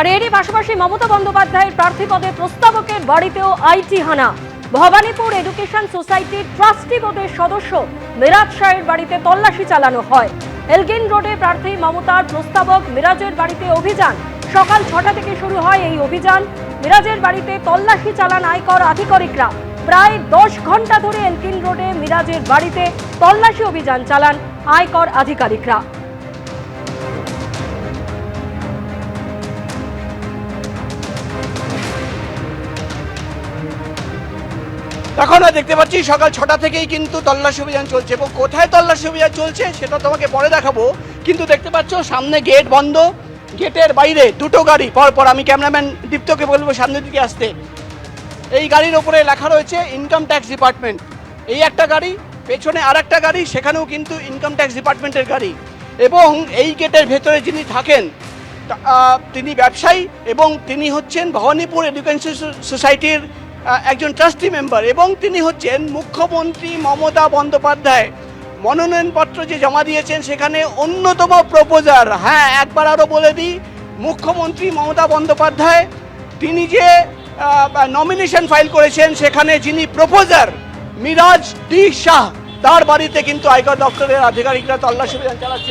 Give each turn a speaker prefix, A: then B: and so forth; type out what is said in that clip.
A: আর এরই পাশাপাশি মমতা বন্দ্যোপাধ্যায়ের প্রার্থী পদে প্রস্তাবকের বাড়িতেও আইটি হানা। ভবানীপুর এডুকেশন সোসাইটির ট্রাস্টি বোর্ডের সদস্য মিরাজ শাহের বাড়িতে তল্লাশি চালানো হয়। এলগিন রোডে প্রার্থী মমতার প্রস্তাবক মিরাজের বাড়িতে অভিযান। সকাল 6টা থেকে শুরু হয় এই অভিযান। মিরাজের বাড়িতে তল্লাশি চালান আয়কর আধিকারিকরা। প্রায় 10 ঘন্টা ধরে এলগিন রোডে মিরাজের বাড়িতে তল্লাশি অভিযান চালান আয়কর আধিকারিকরা।
B: এখন দেখতে পাচ্ছি সকাল 6টা থেকেই কিন্তু তল্লাশি অভিযান চলছে এবং কোথায় তল্লাশি অভিযান চলছে সেটা তোমাকে পরে দেখাবো। কিন্তু দেখতে পাচ্ছ সামনে গেট বন্ধ, গেটের বাইরে দুটো গাড়ি পরপর। আমি ক্যামেরাম্যান দীপ্তকে বলবো সামনের দিকে আসতে। এই গাড়ির ওপরে লেখা রয়েছে ইনকাম ট্যাক্স ডিপার্টমেন্ট। এই একটা গাড়ি, পেছনে আর একটা গাড়ি, সেখানেও কিন্তু ইনকাম ট্যাক্স ডিপার্টমেন্টের গাড়ি। এবং এই গেটের ভেতরে যিনি থাকেন তিনি ব্যবসায়ী এবং তিনি হচ্ছেন ভবানীপুর এডুকেশন সোসাইটির একজন ট্রাস্টি মেম্বার এবং তিনি হচ্ছেন মুখ্যমন্ত্রী মমতা বন্দ্যোপাধ্যায় মনোনয়নপত্র যে জমা দিয়েছেন সেখানে অন্যতম প্রপোজার। হ্যাঁ, একবার আরও বলে দিই, মুখ্যমন্ত্রী মমতা বন্দ্যোপাধ্যায় তিনি যে নমিনেশন ফাইল করেছেন সেখানে যিনি প্রপোজার মিরাজ ডি শাহ, তার বাড়িতে কিন্তু আয়কর দপ্তরের আধিকারিকরা তল্লাশি অভিযান চালাচ্ছে।